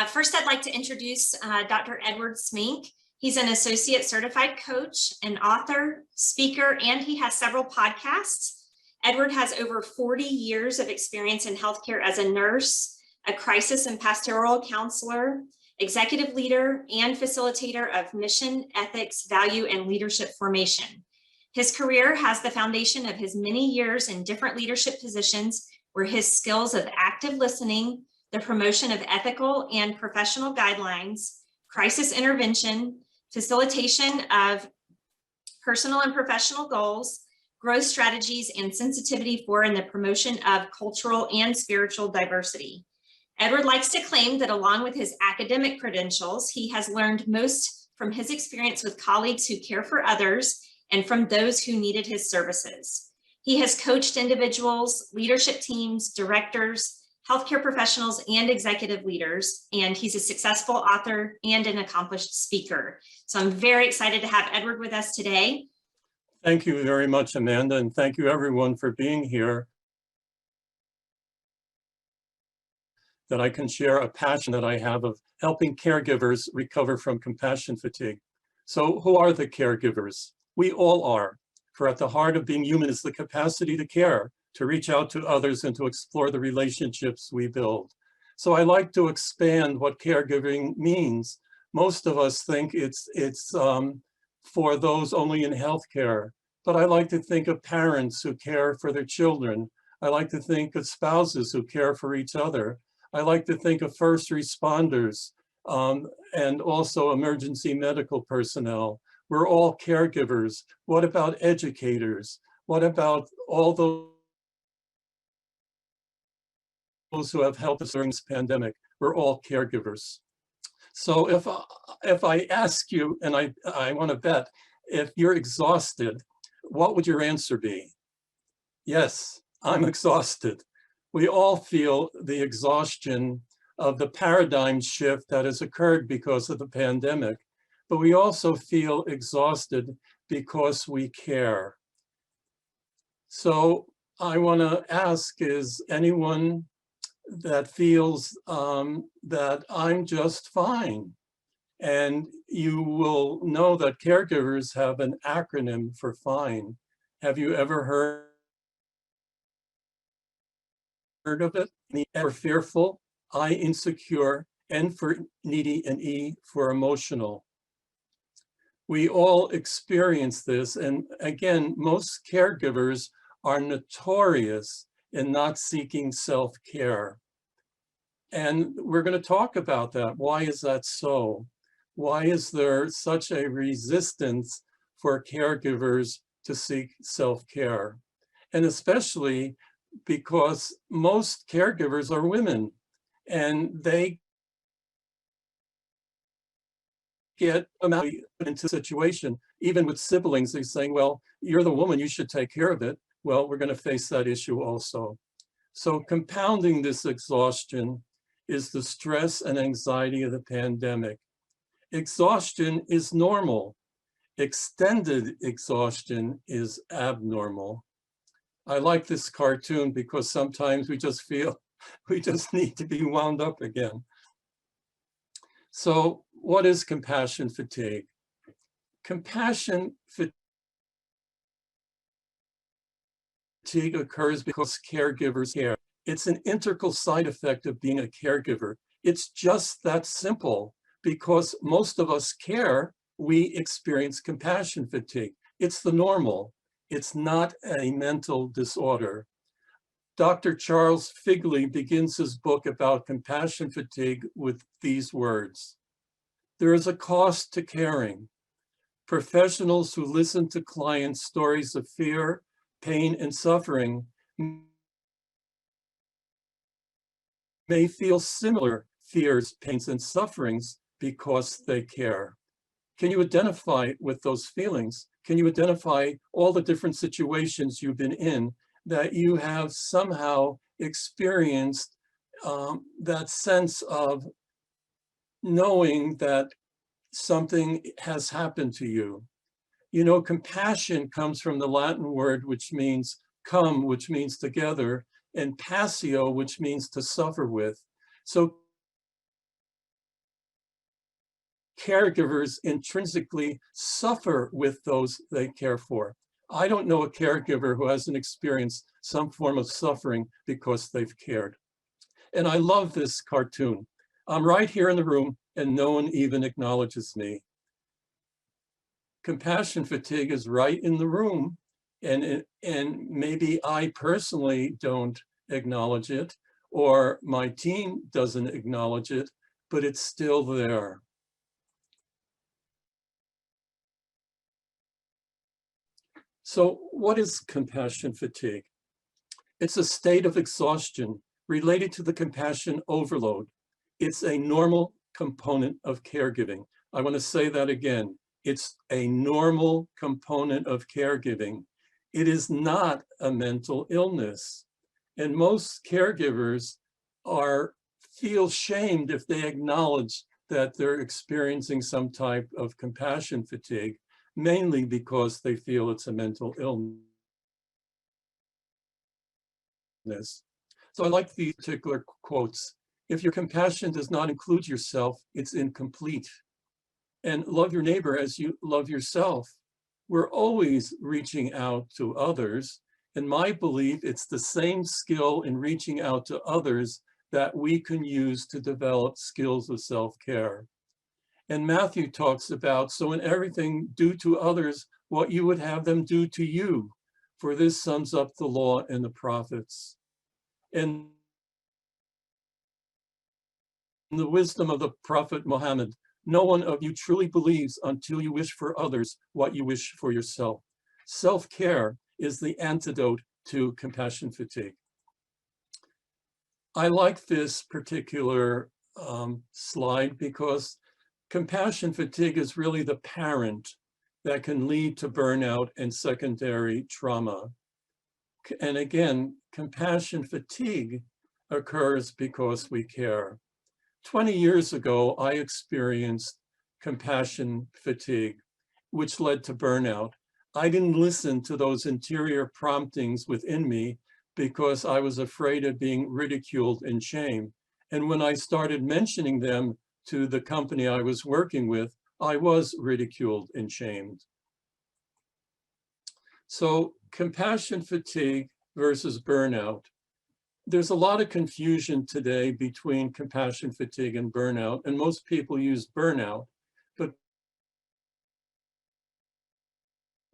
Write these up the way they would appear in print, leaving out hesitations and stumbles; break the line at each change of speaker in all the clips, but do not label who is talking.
First, I'd like to introduce Dr. Edward Smink. He's an associate certified coach, an author, speaker, and he has several podcasts. Edward has over 40 years of experience in healthcare as a nurse, a crisis and pastoral counselor, executive leader, and facilitator of mission, ethics, value, and leadership formation. His career has the foundation of his many years in different leadership positions where his skills of active listening, the promotion of ethical and professional guidelines, crisis intervention, facilitation of personal and professional goals, growth strategies, and sensitivity for and the promotion of cultural and spiritual diversity. Edward likes to claim that along with his academic credentials, he has learned most from his experience with colleagues who care for others and from those who needed his services. He has coached individuals, leadership teams, directors, healthcare professionals, and executive leaders, and he's a successful author and an accomplished speaker. So I'm very excited to have Edward with us today.
Thank you very much, Amanda, and thank you everyone for being here. That I can share a passion that I have of helping caregivers recover from compassion fatigue. So who are the caregivers? We all are, for at the heart of being human is the capacity to care, to reach out to others and to explore the relationships we build. So I like to expand what caregiving means. Most of us think it's for those only in healthcare, but I like to think of parents who care for their children. I like to think of spouses who care for each other. I like to think of first responders and also emergency medical personnel. We're all caregivers. What about educators? What about all those who have helped us during this pandemic? We're all caregivers. So if I ask you, and I want to bet, if you're exhausted, what would your answer be? Yes, I'm exhausted. We all feel the exhaustion of the paradigm shift that has occurred because of the pandemic, but we also feel exhausted because we care. So I want to ask, is anyone that feels that I'm just fine? And you will know that caregivers have an acronym for FINE. Have you ever heard of it? E for fearful, I insecure, N for needy, and E for emotional. We all experience this, and again, most caregivers are notorious in not seeking self-care. And we're going to talk about that. Why is that so? Why is there such a resistance for caregivers to seek self-care? And especially because most caregivers are women, and they get into a situation, even with siblings, they're saying, well, you're the woman, you should take care of it. Well, we're going to face that issue also. So compounding this exhaustion is the stress and anxiety of the pandemic. Exhaustion is normal. Extended exhaustion is abnormal. I like this cartoon because sometimes we just feel we just need to be wound up again. So what is compassion fatigue? Compassion fatigue occurs because caregivers care. It's an integral side effect of being a caregiver. It's just that simple. Because most of us care, we experience compassion fatigue. It's the normal. It's not a mental disorder. Dr. Charles Figley begins his book about compassion fatigue with these words. There is a cost to caring. Professionals who listen to clients' stories of fear, pain, and suffering may feel similar fears, pains, and sufferings because they care. Can you identify with those feelings? Can you identify all the different situations you've been in that you have somehow experienced that sense of knowing that something has happened to you? You know, compassion comes from the Latin word which means come, which means together, and passio, which means to suffer with. So caregivers intrinsically suffer with those they care for. I don't know a caregiver who hasn't experienced some form of suffering because they've cared. And I love this cartoon. I'm right here in the room and no one even acknowledges me. Compassion fatigue is right in the room, and maybe I personally don't acknowledge it, or my team doesn't acknowledge it, but it's still there. So what is compassion fatigue? It's a state of exhaustion related to the compassion overload. It's a normal component of caregiving. I want to say that again. It's a normal component of caregiving. It is not a mental illness. And most caregivers feel shamed if they acknowledge that they're experiencing some type of compassion fatigue, mainly because they feel it's a mental illness. So I like these particular quotes. If your compassion does not include yourself, it's incomplete. And love your neighbor as you love yourself. We're always reaching out to others. In my belief, it's the same skill in reaching out to others that we can use to develop skills of self-care. And Matthew talks about, so in everything, do to others what you would have them do to you, for this sums up the law and the prophets. And the wisdom of the prophet Muhammad, no one of you truly believes until you wish for others what you wish for yourself. Self-care is the antidote to compassion fatigue. I like this particular slide because compassion fatigue is really the parent that can lead to burnout and secondary trauma. And again, compassion fatigue occurs because we care. 20 years ago, I experienced compassion fatigue, which led to burnout. I didn't listen to those interior promptings within me because I was afraid of being ridiculed and shamed. And when I started mentioning them to the company I was working with, I was ridiculed and shamed. So compassion fatigue versus burnout. There's a lot of confusion today between compassion fatigue and burnout, and most people use burnout, but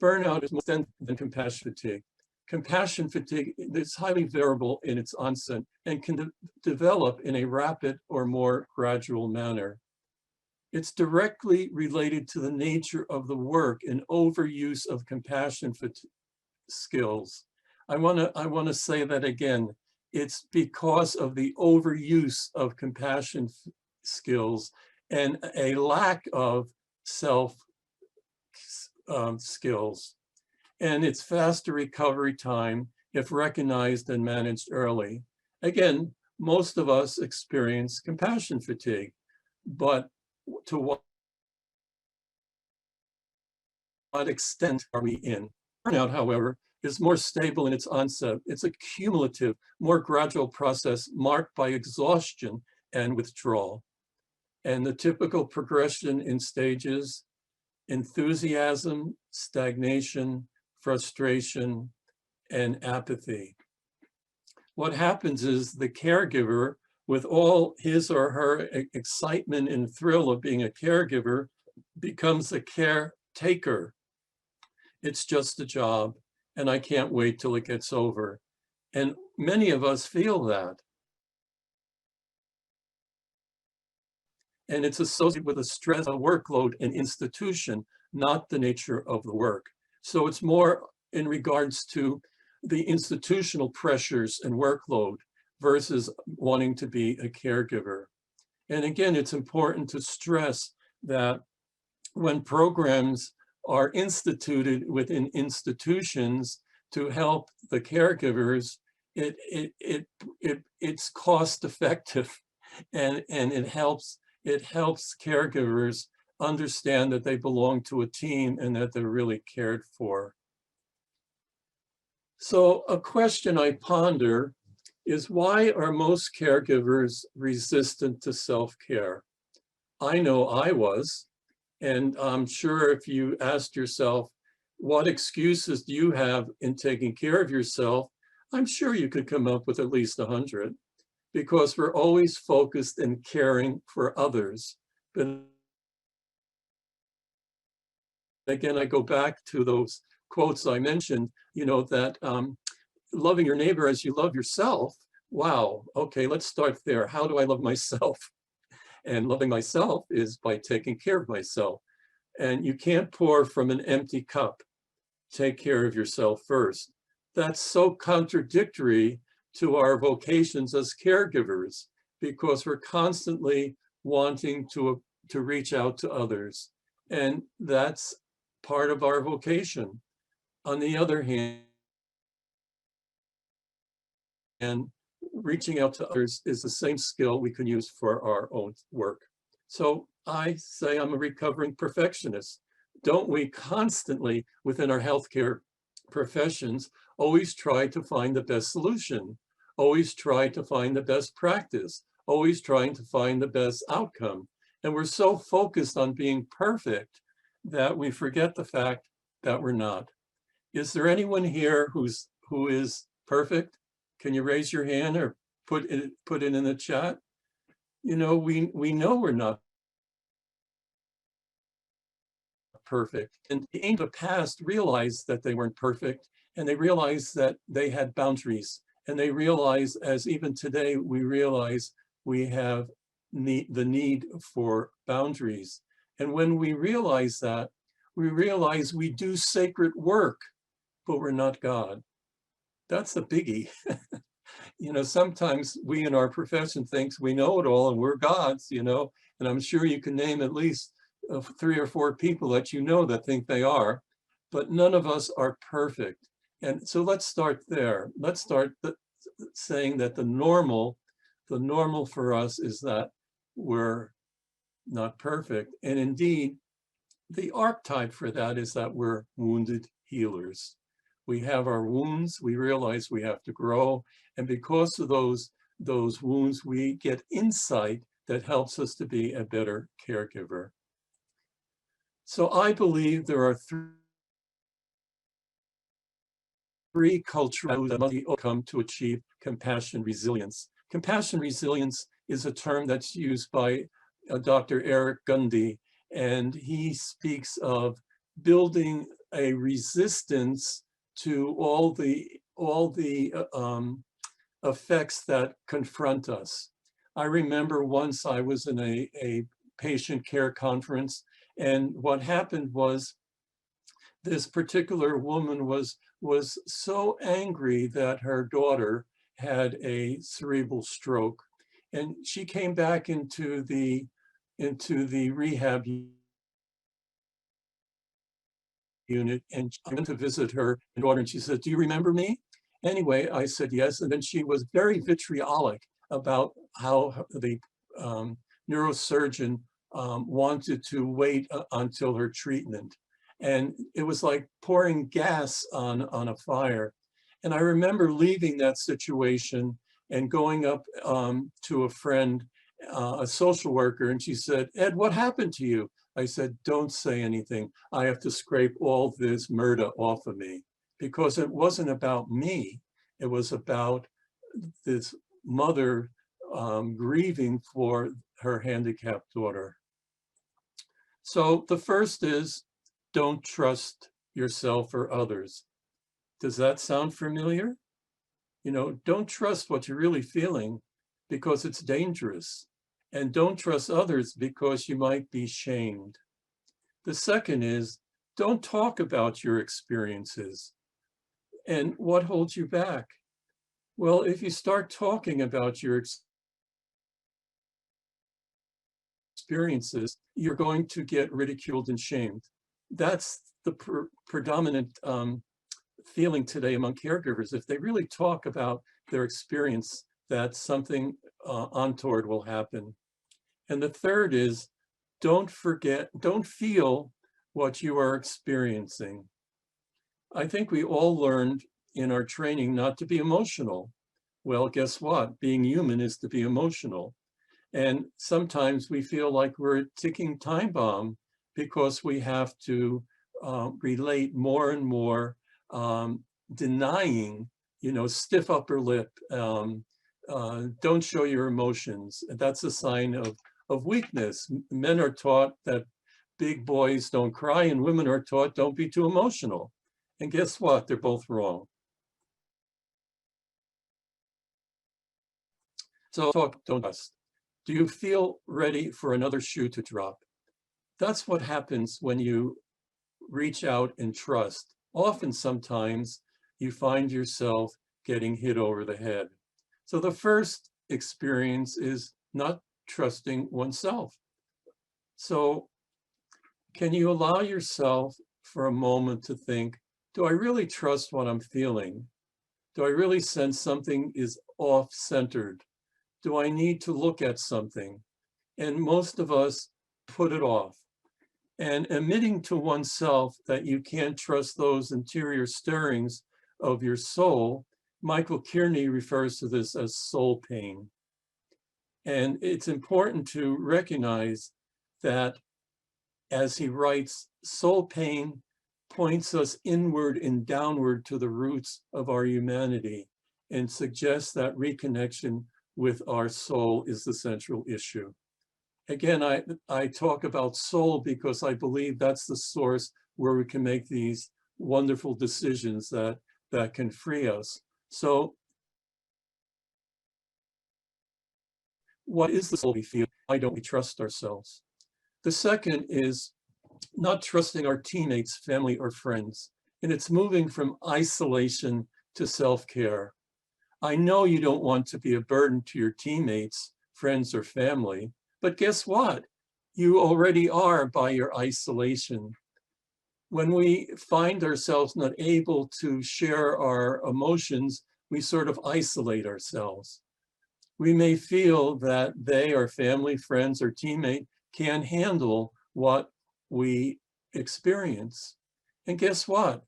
burnout is more than compassion fatigue. Compassion fatigue is highly variable in its onset and can develop in a rapid or more gradual manner. It's directly related to the nature of the work and overuse of compassion skills. I want to say that again. It's because of the overuse of compassion skills and a lack of self skills. And it's faster recovery time if recognized and managed early. Again, most of us experience compassion fatigue, but to what extent are we in? Burnout, however, is more stable in its onset. It's a cumulative, more gradual process marked by exhaustion and withdrawal. And the typical progression in stages: enthusiasm, stagnation, frustration, and apathy. What happens is the caregiver, with all his or her excitement and thrill of being a caregiver, becomes a caretaker. It's just a job, and I can't wait till it gets over. And many of us feel that. And it's associated with a stress, a workload, and institution, not the nature of the work. So it's more in regards to the institutional pressures and workload versus wanting to be a caregiver. And again, it's important to stress that when programs are instituted within institutions to help the caregivers, it's cost effective, and it helps caregivers understand that they belong to a team and that they're really cared for. So a question I ponder is, why are most caregivers resistant to self-care? I know I was. And I'm sure if you asked yourself, what excuses do you have in taking care of yourself? I'm sure you could come up with at least 100, because we're always focused in caring for others. But again, I go back to those quotes I mentioned, that loving your neighbor as you love yourself. Wow, okay, let's start there. How do I love myself? And loving myself is by taking care of myself. And you can't pour from an empty cup. Take care of yourself first. That's so contradictory to our vocations as caregivers, because we're constantly wanting to reach out to others. And that's part of our vocation. On the other hand, reaching out to others is the same skill we can use for our own work. So I say I'm a recovering perfectionist. Don't we constantly, within our healthcare professions, always try to find the best solution, always try to find the best practice, always trying to find the best outcome? And we're so focused on being perfect that we forget the fact that we're not. Is there anyone here who is perfect? Can you raise your hand or put it in the chat? We know we're not perfect. And the angels of the past realized that they weren't perfect, and they realized that they had boundaries. And they realized, as even today, we realize we have the need for boundaries. And when we realize that, we realize we do sacred work, but we're not God. That's a biggie. Sometimes we in our profession thinks we know it all and we're gods, and I'm sure you can name at least 3 or 4 people that that think they are, but none of us are perfect. And so let's start there. Let's start saying that the normal for us is that we're not perfect. And indeed, the archetype for that is that we're wounded healers. We have our wounds, we realize we have to grow, and because of those wounds, we get insight that helps us to be a better caregiver. So I believe there are 3 cultural that must be overcome to achieve compassion resilience. Compassion resilience is a term that's used by Dr. Eric Gundy, and he speaks of building a resistance to all the effects that confront us. I remember once I was in a patient care conference, and what happened was this particular woman was so angry that her daughter had a cerebral stroke, and she came back into the rehab unit, and I went to visit her daughter, and she said, "Do you remember me?" Anyway, I said yes, and then she was very vitriolic about how the neurosurgeon wanted to wait until her treatment. And it was like pouring gas on a fire. And I remember leaving that situation and going up to a friend, a social worker, and she said, "Ed, what happened to you?" I said, "Don't say anything. I have to scrape all this murder off of me," because it wasn't about me. It was about this mother grieving for her handicapped daughter. So the first is, don't trust yourself or others. Does that sound familiar? Don't trust what you're really feeling, because it's dangerous. And don't trust others because you might be shamed. The second is, don't talk about your experiences. And what holds you back? Well, if you start talking about your experiences, you're going to get ridiculed and shamed. That's the predominant feeling today among caregivers. If they really talk about their experience, that something untoward will happen. And the third is, don't feel what you are experiencing. I think we all learned in our training not to be emotional. Well, guess what? Being human is to be emotional. And sometimes we feel like we're a ticking time bomb because we have to relate more and more, denying, stiff upper lip, don't show your emotions. That's a sign of weakness. Men are taught that big boys don't cry, and women are taught don't be too emotional. And guess what? They're both wrong. So talk, don't trust. Do you feel ready for another shoe to drop? That's what happens when you reach out and trust. Often, sometimes, you find yourself getting hit over the head. So the first experience is not trusting oneself. So can you allow yourself for a moment to think, do I really trust what I'm feeling? Do I really sense something is off-centered? Do I need to look at something? And most of us put it off. And admitting to oneself that you can't trust those interior stirrings of your soul, Michael Kearney refers to this as soul pain. And it's important to recognize that, as he writes, soul pain points us inward and downward to the roots of our humanity and suggests that reconnection with our soul is the central issue. Again, I talk about soul because I believe that's the source where we can make these wonderful decisions that can free us. So what is the soul we feel? Why don't we trust ourselves? The second is not trusting our teammates, family, or friends. And it's moving from isolation to self-care. I know you don't want to be a burden to your teammates, friends, or family, but guess what? You already are by your isolation. When we find ourselves not able to share our emotions, we sort of isolate ourselves. We may feel that they, our family, friends, or teammate, can't handle what we experience. And guess what?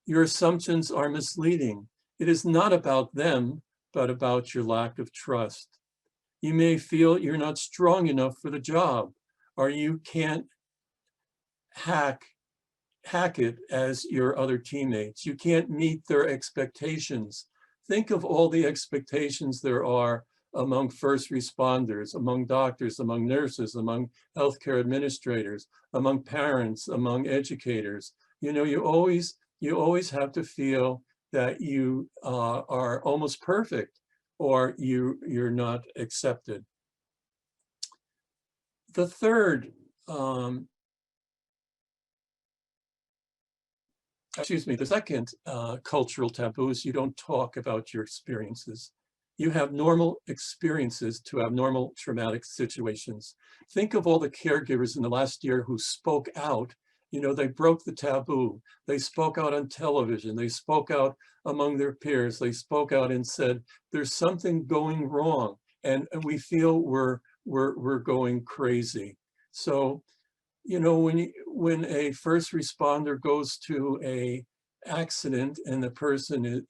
Your assumptions are misleading. It is not about them, but about your lack of trust. You may feel you're not strong enough for the job, or you can't hack it as your other teammates. You can't meet their expectations. Think of all the expectations there are among first responders, among doctors, among nurses, among healthcare administrators, among parents, among educators. You always have to feel that you are almost perfect, or you're not accepted. The third, the second cultural taboo is you don't talk about your experiences. You have normal experiences to abnormal traumatic situations. Think of all the caregivers in the last year who spoke out. They broke the taboo. They spoke out on television. They spoke out among their peers. They spoke out and said, there's something going wrong, and we feel we're going crazy. So, when a first responder goes to an accident and the person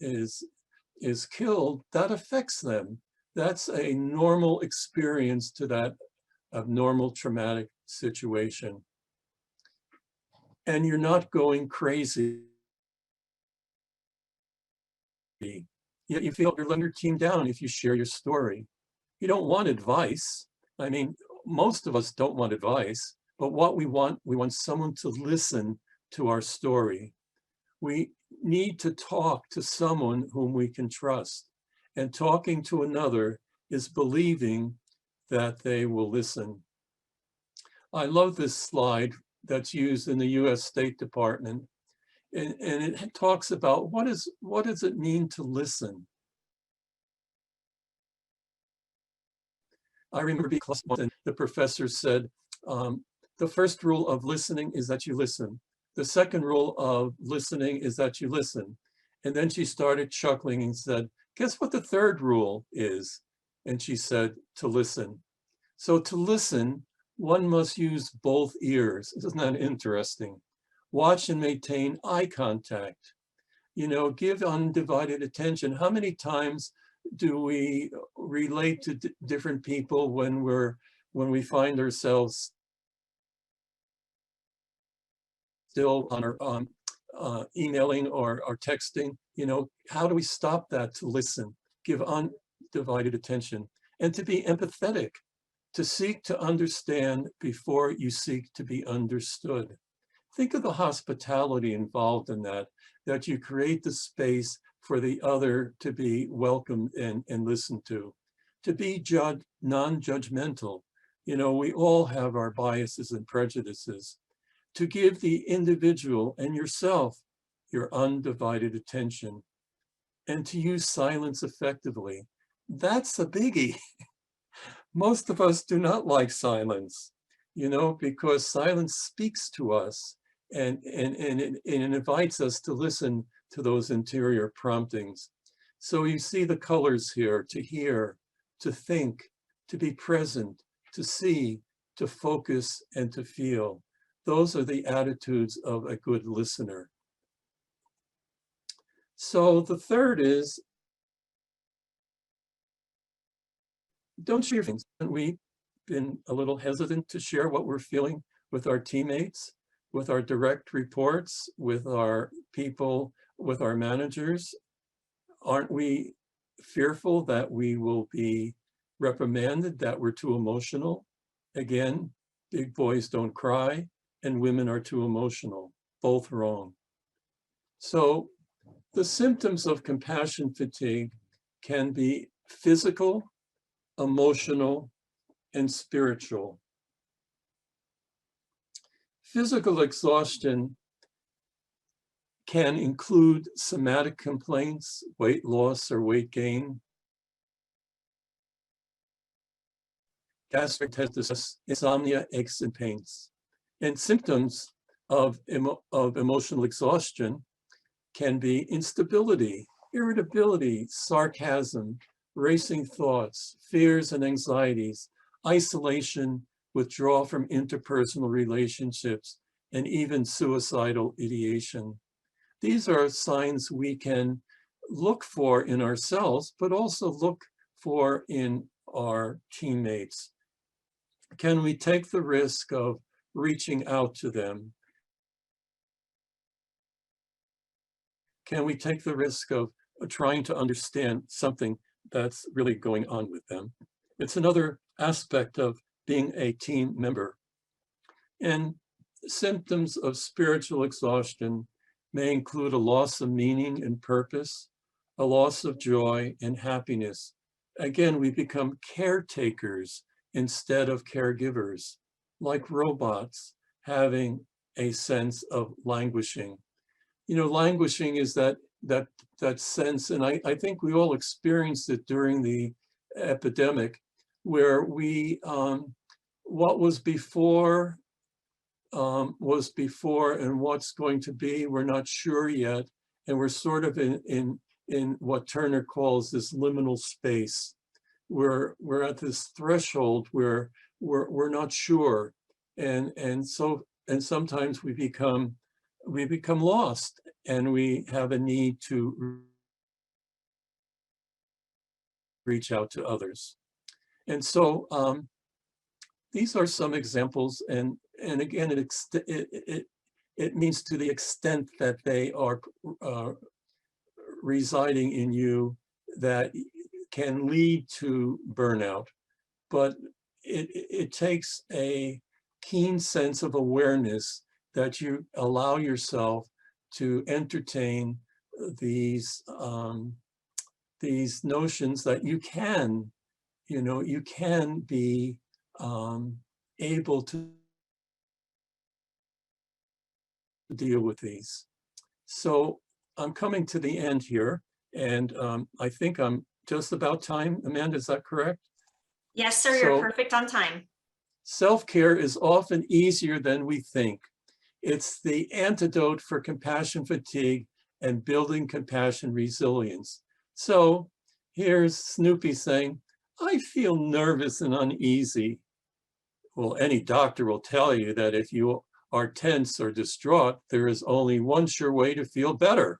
is killed, that affects them. That's a normal experience to that abnormal traumatic situation. And you're not going crazy. Yet you feel you're letting your team down if you share your story. You don't want advice. I mean, most of us don't want advice, but what we want someone to listen to our story. We need to talk to someone whom we can trust. And talking to another is believing that they will listen. I love this slide that's used in the US State Department. And it talks about what does it mean to listen? I remember being class once, and the professor said, the first rule of listening is that you listen. The second rule of listening is that you listen. And then she started chuckling and said, guess what the third rule is? And she said, to listen. So to listen, one must use both ears. Isn't that interesting? Watch and maintain eye contact. Give undivided attention. How many times do we relate to different people when we find ourselves still on our emailing or texting, how do we stop that to listen, give undivided attention, and to be empathetic, to seek to understand before you seek to be understood. Think of the hospitality involved in that you create the space for the other to be welcomed and listened to be non-judgmental. We all have our biases and prejudices. To give the individual and yourself your undivided attention, and to use silence effectively. That's a biggie. Most of us do not like silence, because silence speaks to us and it invites us to listen to those interior promptings. So you see the colors here: to hear, to think, to be present, to see, to focus, and to feel. Those are the attitudes of a good listener. So the third is, don't share things. We've been a little hesitant to share what we're feeling with our teammates, with our direct reports, with our people, with our managers. Aren't we fearful that we will be reprimanded, that we're too emotional? Again, big boys don't cry and women are too emotional, both wrong. So the symptoms of compassion fatigue can be physical, emotional, and spiritual. Physical exhaustion can include somatic complaints, weight loss or weight gain, gastroenteritis, insomnia, aches and pains. And symptoms of emotional exhaustion can be instability, irritability, sarcasm, racing thoughts, fears and anxieties, isolation, withdrawal from interpersonal relationships, and even suicidal ideation. These are signs we can look for in ourselves, but also look for in our teammates. Can we take the risk of reaching out to them? Can we take the risk of trying to understand something that's really going on with them? It's another aspect of being a team member. And symptoms of spiritual exhaustion may include a loss of meaning and purpose, a loss of joy and happiness. Again, we become caretakers instead of caregivers, like robots having a sense of languishing. Languishing is that sense, and I think we all experienced it during the epidemic, where we, what was before, and what's going to be, we're not sure yet. And we're sort of in what Turner calls this liminal space. We're at this threshold where we're not sure. And sometimes we become lost, and we have a need to reach out to others. And so these are some examples, and again, it means to the extent that they are residing in you, that can lead to burnout. But it takes a keen sense of awareness that you allow yourself to entertain these notions that you can be able to deal with these. So I'm coming to the end here, and I think I'm just about time. Amanda, is that correct?
Yes, sir, you're perfect on time.
Self-care is often easier than we think. It's the antidote for compassion fatigue and building compassion resilience. So here's Snoopy saying, I feel nervous and uneasy. Well, any doctor will tell you that if you are tense or distraught, there is only one sure way to feel better.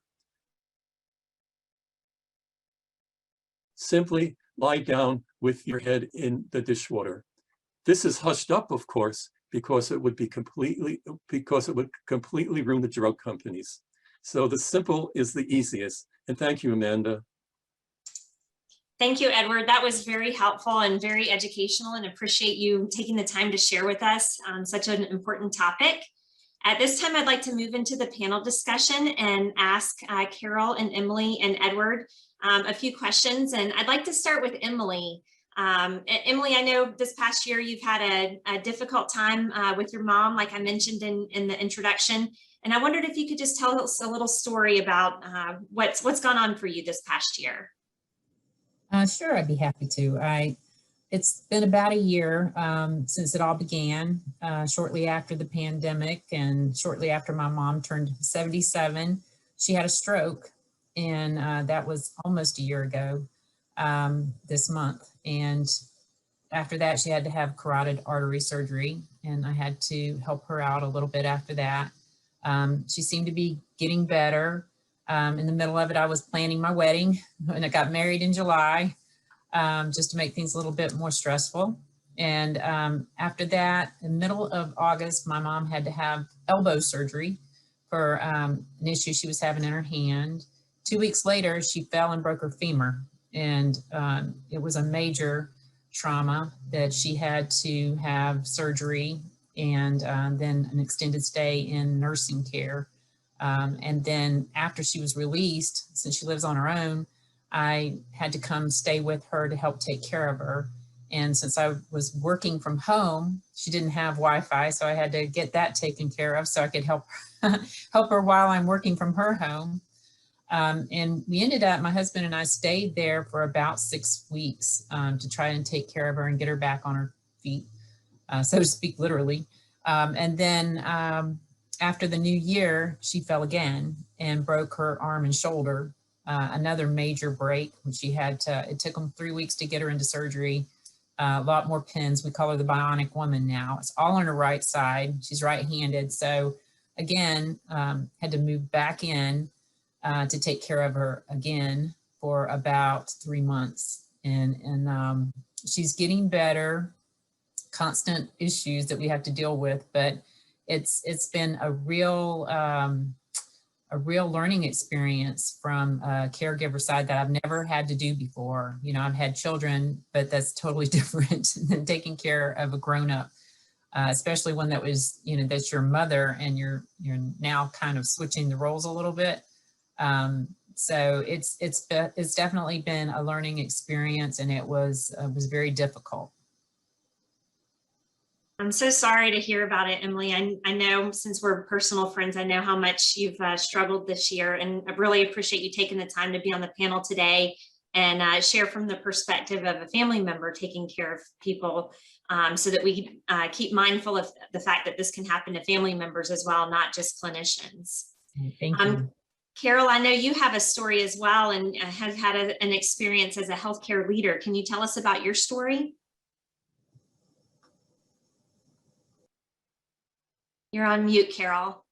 Simply lie down with your head in the dishwater. This is hushed up, of course, because it would completely ruin the drug companies. So the simple is the easiest. And thank you, Amanda.
Thank you, Edward. That was very helpful and very educational, and appreciate you taking the time to share with us on such an important topic. At this time, I'd like to move into the panel discussion and ask Carol and Emily and Edward a few questions. And I'd like to start with Emily. Emily, I know this past year you've had a difficult time with your mom, like I mentioned in the introduction. And I wondered if you could just tell us a little story about what's gone on for you this past year.
Sure, I'd be happy to. It's been about a year since it all began, shortly after the pandemic and shortly after my mom turned 77. She had a stroke, and that was almost a year ago this month. And after that, she had to have carotid artery surgery, and I had to help her out a little bit after that. She seemed to be getting better. In the middle of it, I was planning my wedding, and I got married in July, just to make things a little bit more stressful. And after that, in the middle of August, my mom had to have elbow surgery for an issue she was having in her hand. 2 weeks later, she fell and broke her femur. And it was a major trauma that she had to have surgery and then an extended stay in nursing care. And then after she was released, since she lives on her own, I had to come stay with her to help take care of her. And since I was working from home, she didn't have Wi-Fi, so I had to get that taken care of so I could help her while I'm working from her home. And we ended up, my husband and I stayed there for about 6 weeks to try and take care of her and get her back on her feet, so to speak, literally. And then after the new year, she fell again and broke her arm and shoulder, another major break. When she had to, it took them 3 weeks to get her into surgery, a lot more pins. We call her the bionic woman now. It's all on her right side. She's right-handed. So again, had to move back in to take care of her again for about 3 months. And she's getting better, constant issues that we have to deal with, but it's been a real learning experience from a caregiver side that I've never had to do before. You know, I've had children, but that's totally different than taking care of a grown-up, especially one that was, you know, that's your mother, and you're now kind of switching the roles a little bit. So it's definitely been a learning experience, and it was very difficult.
I'm so sorry to hear about it, Emily. I know, since we're personal friends, I know how much you've struggled this year, and I really appreciate you taking the time to be on the panel today and share from the perspective of a family member taking care of people, so that we keep mindful of the fact that this can happen to family members as well, not just clinicians.
Thank you.
Carol, I know you have a story as well and have had an experience as a healthcare leader. Can you tell us about your story? You're on mute, Carol.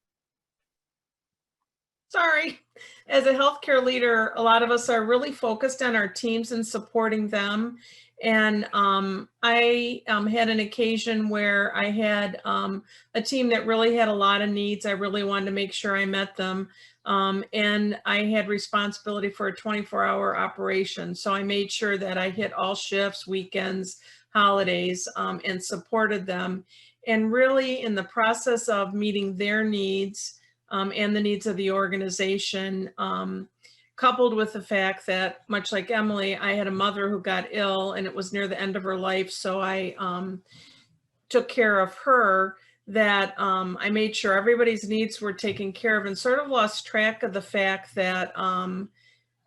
Sorry. As a healthcare leader, a lot of us are really focused on our teams and supporting them. And I had an occasion where I had a team that really had a lot of needs. I really wanted to make sure I met them. And I had responsibility for a 24-hour operation. So I made sure that I hit all shifts, weekends, holidays, and supported them. And really, in the process of meeting their needs and the needs of the organization, coupled with the fact that, much like Emily, I had a mother who got ill and it was near the end of her life. So I took care of her, that I made sure everybody's needs were taken care of, and sort of lost track of the fact that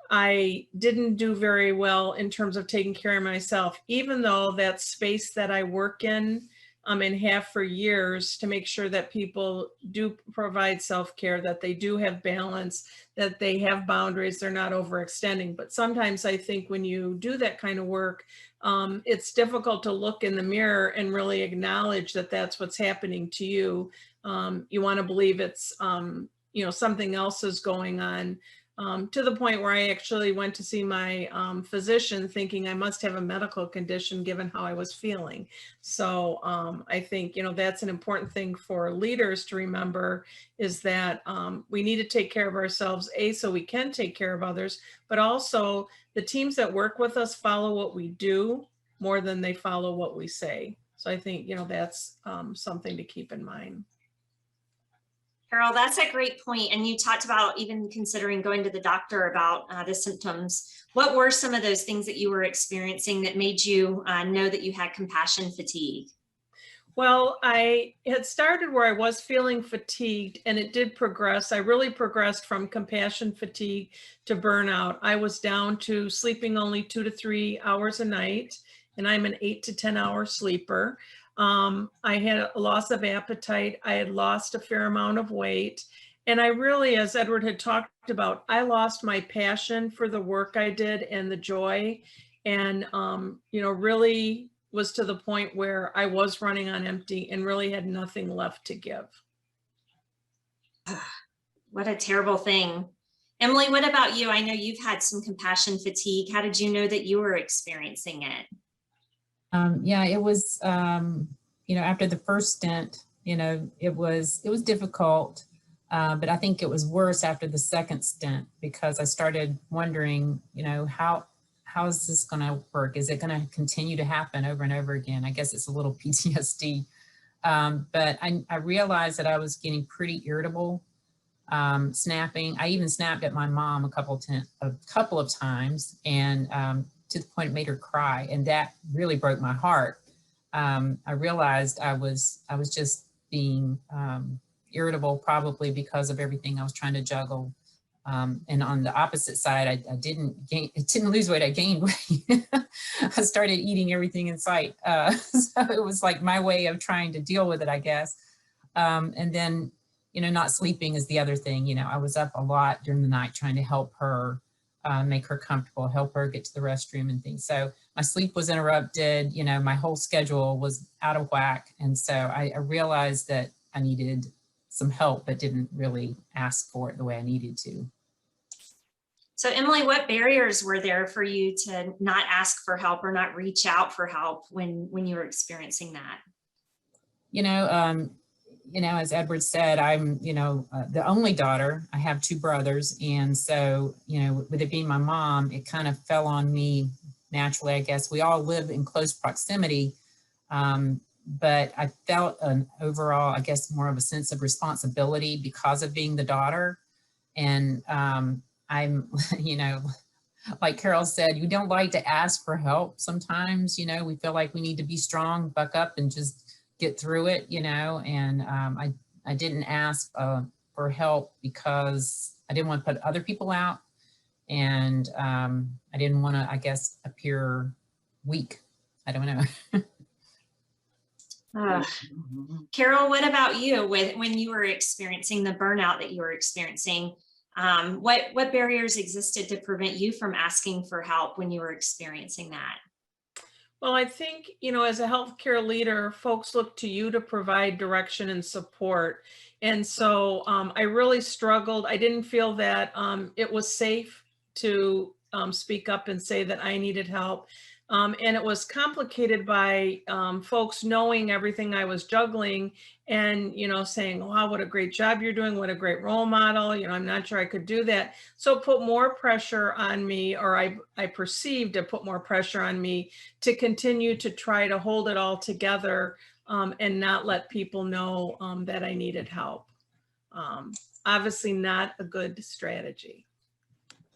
I didn't do very well in terms of taking care of myself, even though that space that I work in and have for years, to make sure that people do provide self-care, that they do have balance, that they have boundaries, they're not overextending. But sometimes I think when you do that kind of work, it's difficult to look in the mirror and really acknowledge that that's what's happening to you. You want to believe it's, you know, something else is going on. to the point where I actually went to see my physician thinking I must have a medical condition given how I was feeling. So I think, that's an important thing for leaders to remember, is that we need to take care of ourselves, so we can take care of others, but also the teams that work with us follow what we do more than they follow what we say. So I think, that's something to keep in mind.
Carol, that's a great point. And you talked about even considering going to the doctor about the symptoms. What were some of those things that you were experiencing that made you know that you had compassion fatigue?
Well, I had started where I was feeling fatigued, and it did progress. I really progressed from compassion fatigue to burnout. I was down to sleeping only 2 to 3 hours a night, and I'm an 8 to 10 hour sleeper. I had a loss of appetite. I had lost a fair amount of weight. And I really, as Edward had talked about, I lost my passion for the work I did and the joy. And, really was to the point where I was running on empty and really had nothing left to give.
What a terrible thing. Emily, what about you? I know you've had some compassion fatigue. How did you know that you were experiencing it?
Yeah, it was, after the first stint, it was difficult, but I think it was worse after the second stint, because I started wondering, how is this going to work? Is it going to continue to happen over and over again? I guess it's a little PTSD. But I realized that I was getting pretty irritable, snapping. I even snapped at my mom a couple of times, and to the point it made her cry, and that really broke my heart. I realized I was just being irritable, probably because of everything I was trying to juggle. And on the opposite side, I didn't lose weight, I gained weight. I started eating everything in sight. So it was like my way of trying to deal with it, I guess. And then, not sleeping is the other thing. I was up a lot during the night trying to help her, make her comfortable, help her get to the restroom and things. So my sleep was interrupted, my whole schedule was out of whack. And so I realized that I needed some help, but didn't really ask for it the way I needed to.
So Emily, what barriers were there for you to not ask for help or not reach out for help when you were experiencing that?
As Edward said, I'm, the only daughter. I have 2 brothers. And so, with it being my mom, it kind of fell on me naturally, I guess. We all live in close proximity. But I felt an overall, I guess, more of a sense of responsibility because of being the daughter. And I'm, like Carol said, you don't like to ask for help sometimes. We feel like we need to be strong, buck up, and just get through it, and I didn't ask for help because I didn't want to put other people out, and I didn't want to, I guess, appear weak. I don't know.
Carol, what about you when you were experiencing the burnout that you were experiencing? What barriers existed to prevent you from asking for help when you were experiencing that?
Well, I think, as a healthcare leader, folks look to you to provide direction and support. And so I really struggled. I didn't feel that it was safe to speak up and say that I needed help. And it was complicated by folks knowing everything I was juggling and, saying, wow, what a great job you're doing. What a great role model. I'm not sure I could do that. So it put more pressure on me, or I perceived it put more pressure on me to continue to try to hold it all together and not let people know that I needed help. Obviously not a good strategy.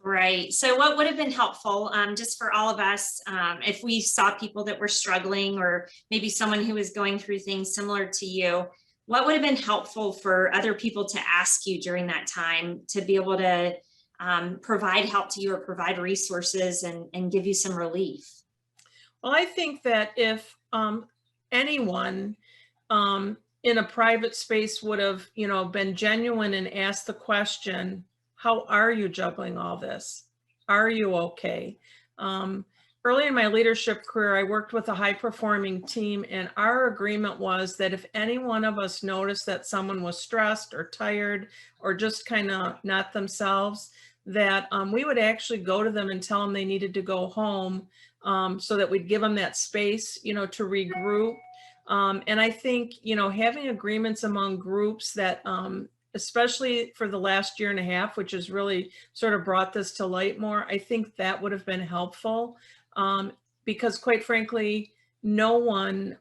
Right. So what would have been helpful just for all of us if we saw people that were struggling, or maybe someone who was going through things similar to you, what would have been helpful for other people to ask you during that time to be able to provide help to you or provide resources and give you some relief?
Well, I think that if anyone in a private space would have, been genuine and asked the question, how are you juggling all this? Are you okay? Early in my leadership career, I worked with a high-performing team, and our agreement was that if any one of us noticed that someone was stressed or tired or just kind of not themselves, that we would actually go to them and tell them they needed to go home, so that we'd give them that space, to regroup. And I think, having agreements among groups that, especially for the last year and a half, which has really sort of brought this to light more, I think that would have been helpful, because quite frankly, no one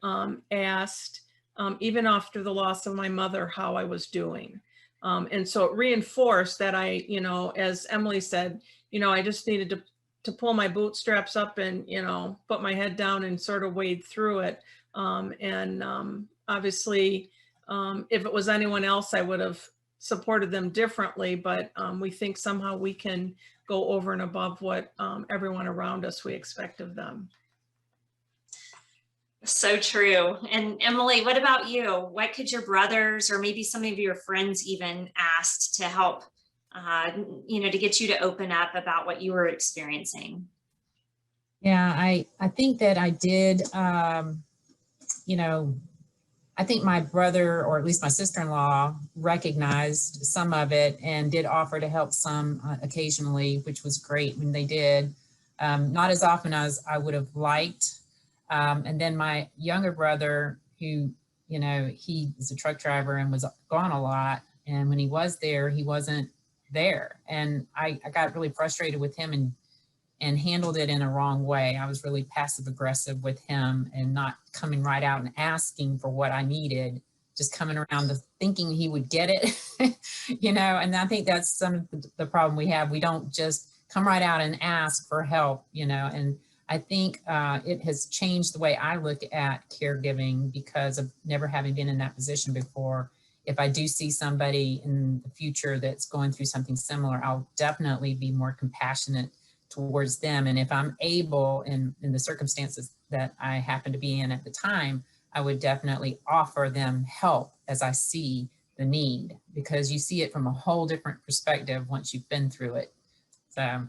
asked, even after the loss of my mother, how I was doing. And so it reinforced that I, as Emily said, I just needed to pull my bootstraps up and, put my head down and sort of wade through it. Obviously, if it was anyone else, I would have supported them differently, but we think somehow we can go over and above what everyone around us we expect of them.
So true. And Emily, what about you? What could your brothers or maybe some of your friends even asked to help, to get you to open up about what you were experiencing?
Yeah, I think that I did, I think my brother, or at least my sister-in-law, recognized some of it and did offer to help some occasionally, which was great when they did. Not as often as I would have liked. And then my younger brother, who, he is a truck driver and was gone a lot. And when he was there, he wasn't there. And I got really frustrated with him and handled it in a wrong way. I was really passive aggressive with him and not coming right out and asking for what I needed, just coming around to thinking he would get it, and I think that's some of the problem we have. We don't just come right out and ask for help, and I think it has changed the way I look at caregiving because of never having been in that position before. If I do see somebody in the future that's going through something similar, I'll definitely be more compassionate towards them. And if I'm able, in the circumstances that I happen to be in at the time, I would definitely offer them help as I see the need, because you see it from a whole different perspective once you've been through it.
So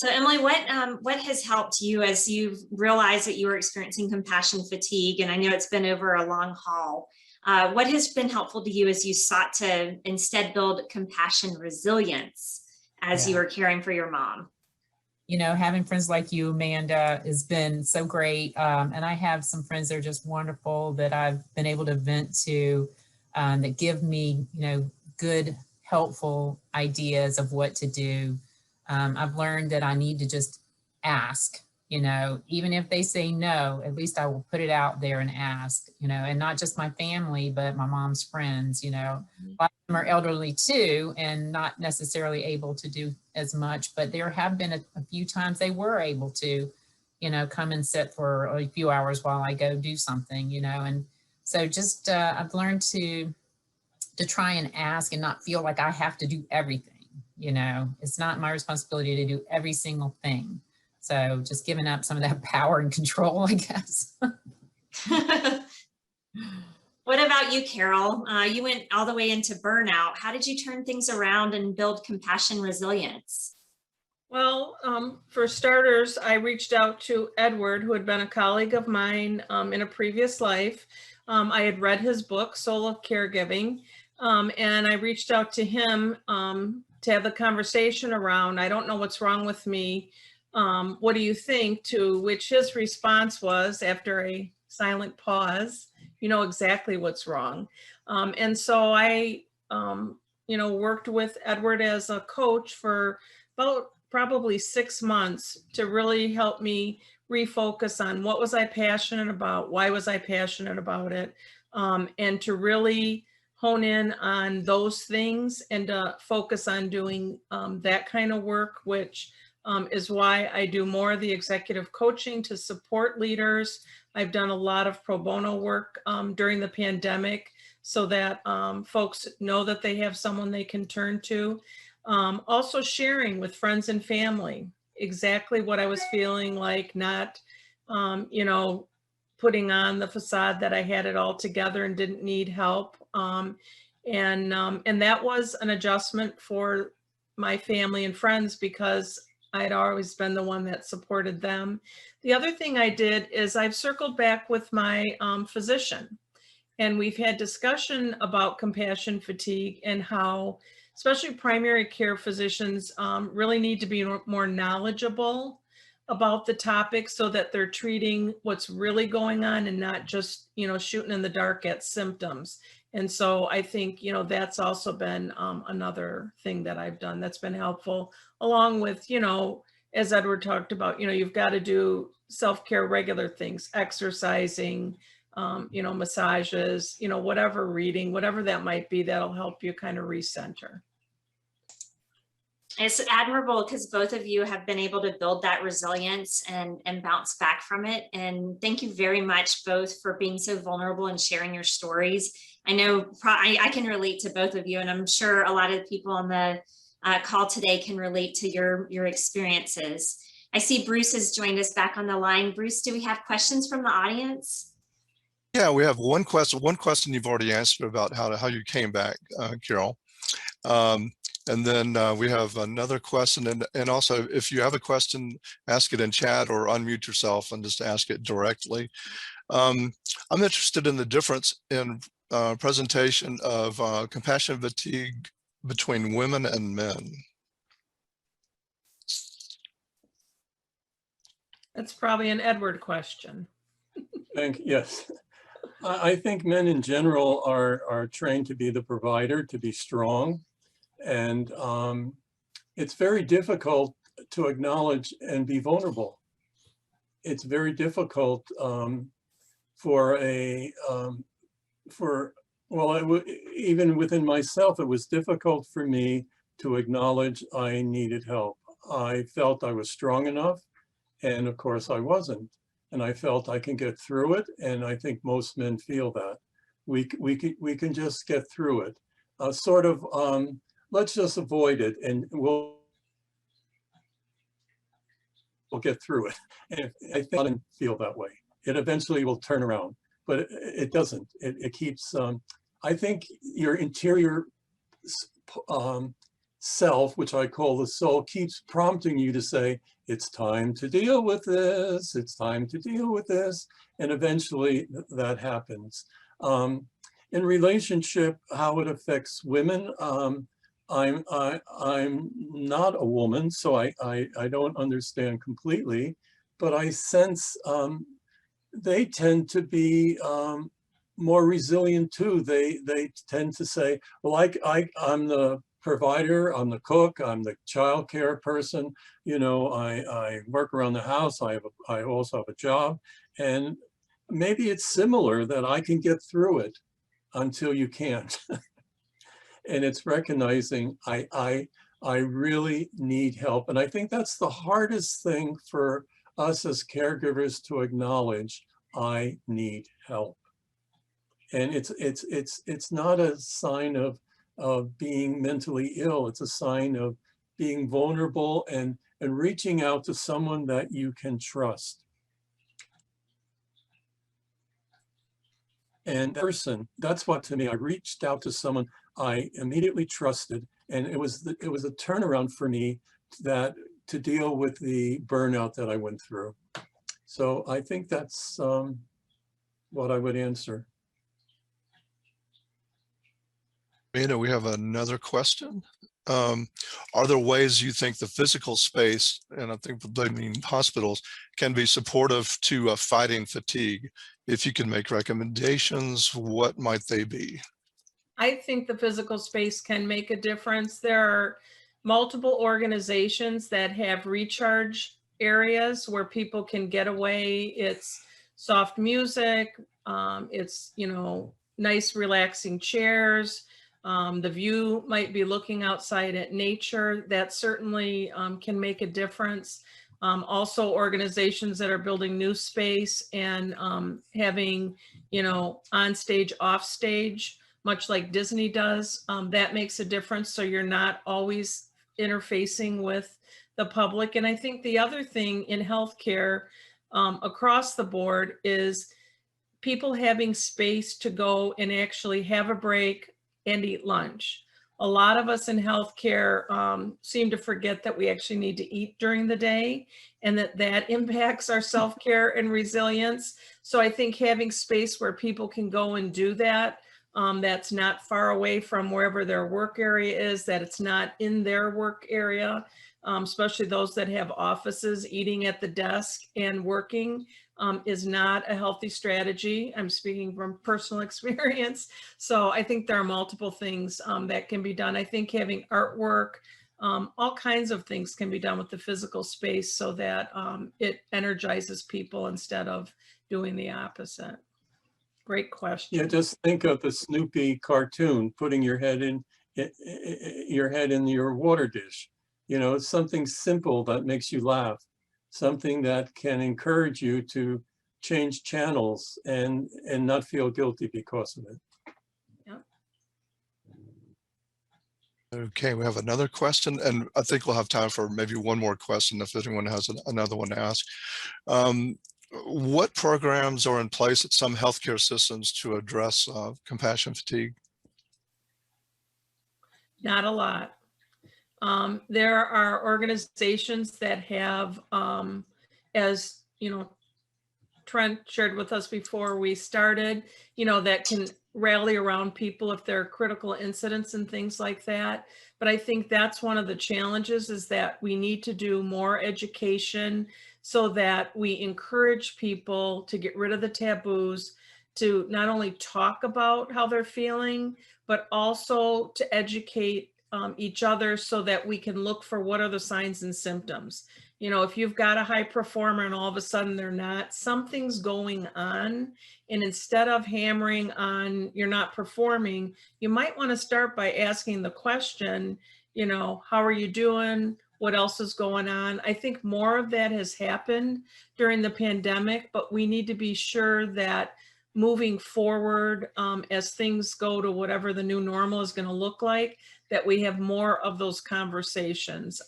Emily, what has helped you as you've realized that you were experiencing compassion fatigue? And I know it's been over a long haul. What has been helpful to you as you sought to instead build compassion resilience as you were caring for your mom?
Having friends like you, Amanda, has been so great. And I have some friends that are just wonderful that I've been able to vent to, that give me, good, helpful ideas of what to do. I've learned that I need to just ask, even if they say no, at least I will put it out there and ask, and not just my family, but my mom's friends, A lot of them are elderly too, and not necessarily able to do as much, but there have been a few times they were able to, come and sit for a few hours while I go do something, and so just, I've learned to try and ask and not feel like I have to do everything. It's not my responsibility to do every single thing. So just giving up some of that power and control, I guess.
What about you, Carol? You went all the way into burnout. How did you turn things around and build compassion resilience?
Well, for starters, I reached out to Edward, who had been a colleague of mine in a previous life. I had read his book, Soul of Caregiving, and I reached out to him to have the conversation around, I don't know what's wrong with me. What do you think? To which his response was, after a silent pause, you know exactly what's wrong. And so I, worked with Edward as a coach for about probably 6 months to really help me refocus on what was I passionate about, why was I passionate about it, and to really hone in on those things and to focus on doing that kind of work, which is why I do more of the executive coaching to support leaders. I've done a lot of pro bono work during the pandemic so that folks know that they have someone they can turn to. Also sharing with friends and family exactly what I was feeling like, not, putting on the facade that I had it all together and didn't need help. And that was an adjustment for my family and friends because I'd always been the one that supported them. The other thing I did is I've circled back with my physician, and we've had discussion about compassion fatigue and how especially primary care physicians, really need to be more knowledgeable about the topic so that they're treating what's really going on and not just, shooting in the dark at symptoms. And so I think, that's also been another thing that I've done that's been helpful, along with, as Edward talked about, you've got to do self-care, regular things, exercising, massages, whatever, reading, whatever that might be, that'll help you kind of recenter.
It's admirable because both of you have been able to build that resilience and bounce back from it. And thank you very much both for being so vulnerable and sharing your stories. I know I can relate to both of you, and I'm sure a lot of people on the call today can relate to your experiences. I see Bruce has joined us back on the line. Bruce, do we have questions from the audience?
Yeah, we have one question. One question you've already answered about how you came back, Carol. And then we have another question. And also, if you have a question, ask it in chat or unmute yourself and just ask it directly. I'm interested in the difference in presentation of compassion fatigue between women and men.
That's probably an Edward question.
Yes. I think men in general are trained to be the provider, to be strong. And it's very difficult to acknowledge and be vulnerable. It's very difficult even within myself, it was difficult for me to acknowledge I needed help. I felt I was strong enough, and of course I wasn't. And I felt I can get through it, and I think most men feel that. We can just get through it. Let's just avoid it, and we'll get through it. And I think I didn't feel that way. It eventually will turn around, but it doesn't. It keeps, I think your interior self, which I call the soul, keeps prompting you to say, it's time to deal with this, it's time to deal with this, and eventually that happens. In relationship, how it affects women, I'm not a woman, so I don't understand completely, but I sense they tend to be more resilient too. They tend to say, well, I'm the provider, I'm the cook, I'm the child care person, I work around the house, I also have a job, and maybe it's similar that I can get through it until you can't. And it's recognizing I really need help. And I think that's the hardest thing for us as caregivers to acknowledge. I need help. And it's not a sign of being mentally ill. It's a sign of being vulnerable and reaching out to someone that you can trust. And that person, that's what, to me, I reached out to someone I immediately trusted, and it was a turnaround for me to deal with the burnout that I went through. So I think that's what I would answer.
We have another question. Are there ways you think the physical space, and I think they mean hospitals, can be supportive to fighting fatigue? If you can make recommendations, what might they be?
I think the physical space can make a difference. There are multiple organizations that have recharge areas where people can get away. It's soft music, it's, nice relaxing chairs. The view might be looking outside at nature. That certainly can make a difference. Also organizations that are building new space and having, on stage, off stage, much like Disney does, that makes a difference. So you're not always interfacing with the public. And I think the other thing in healthcare across the board is people having space to go and actually have a break and eat lunch. A lot of us in healthcare seem to forget that we actually need to eat during the day, and that impacts our self-care and resilience. So I think having space where people can go and do that that's not far away from wherever their work area is, that it's not in their work area, especially those that have offices. Eating at the desk and working is not a healthy strategy. I'm speaking from personal experience. So I think there are multiple things that can be done. I think having artwork, all kinds of things can be done with the physical space so that it energizes people instead of doing the opposite. Great question.
Yeah, just think of the Snoopy cartoon, putting your head in your water dish. You know, it's something simple that makes you laugh, something that can encourage you to change channels and not feel guilty because of it.
Okay, we have another question, and I think we'll have time for maybe one more question if anyone has another one to ask. What programs are in place at some healthcare systems to address compassion fatigue?
Not a lot. There are organizations that have, as you know, Trent shared with us before we started, you know, that can rally around people if there are critical incidents and things like that. But I think that's one of the challenges, is that we need to do more education so that we encourage people to get rid of the taboos, to not only talk about how they're feeling, but also to educate each other so that we can look for what are the signs and symptoms. You know, if you've got a high performer and all of a sudden they're not, something's going on. And instead of hammering on you're not performing, you might want to start by asking the question, you know, how are you doing? What else is going on? I think more of that has happened during the pandemic, but we need to be sure that moving forward, as things go to whatever the new normal is going to look like, that we have more of those conversations.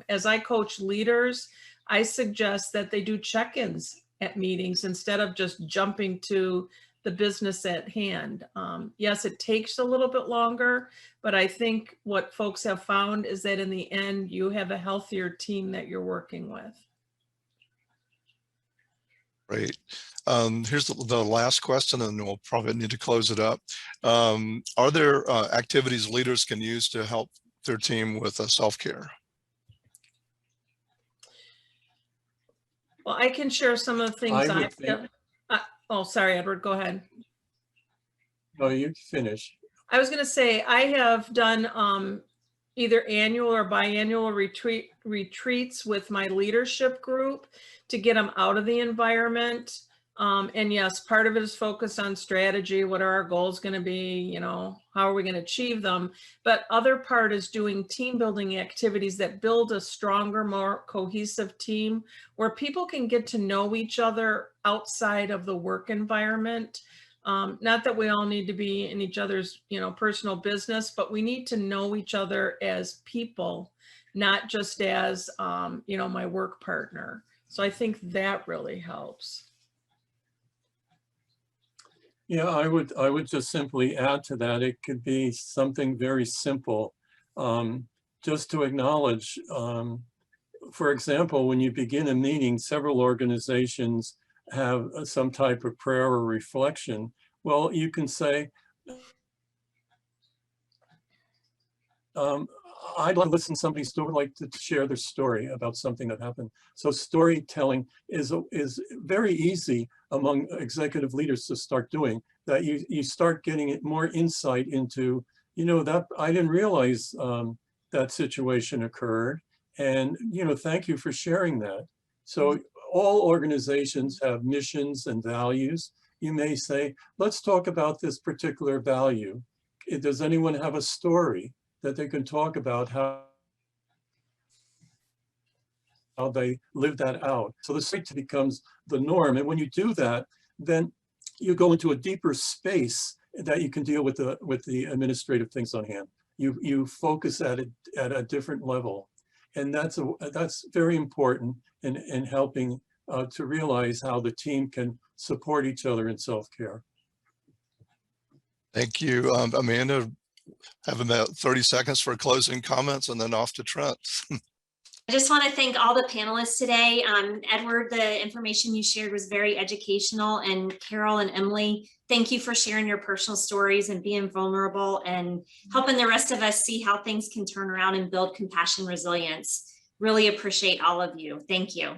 As I coach leaders, I suggest that they do check-ins at meetings instead of just jumping to the business at hand. Yes, it takes a little bit longer, but I think what folks have found is that in the end, you have a healthier team that you're working with.
Great. Here's the last question, and we'll probably need to close it up. Are there activities leaders can use to help their team with self-care?
Well, I can share some of the things I've done. Oh, sorry, Edward, go ahead.
No, you finish.
I was going to say, I have done either annual or biannual retreats with my leadership group to get them out of the environment. And yes, part of it is focused on strategy. What are our goals going to be? You know, how are we going to achieve them? But other part is doing team building activities that build a stronger, more cohesive team where people can get to know each other outside of the work environment. Not that we all need to be in each other's, you know, personal business, but we need to know each other as people, not just as, you know, my work partner. So I think that really helps.
Yeah, I would just simply add to that. It could be something very simple, just to acknowledge. For example, when you begin a meeting, several organizations have some type of prayer or reflection. Well, you can say, I'd like to listen to somebody's story, like to share their story about something that happened. So storytelling is very easy among executive leaders to start doing. That you start getting more insight into, you know, that I didn't realize that situation occurred, and you know, thank you for sharing that. So all organizations have missions and values. You may say, let's talk about this particular value. Does anyone have a story that they can talk about how they live that out? So the story becomes the norm. And when you do that, then you go into a deeper space that you can deal with the administrative things on hand. You focus at a different level. And that's very important in helping to realize how the team can support each other in self-care.
Thank you. Amanda, have about 30 seconds for closing comments and then off to Trent.
I just want to thank all the panelists today. Edward, the information you shared was very educational, and Carol and Emily, thank you for sharing your personal stories and being vulnerable and helping the rest of us see how things can turn around and build compassion resilience. Really appreciate all of you. Thank you.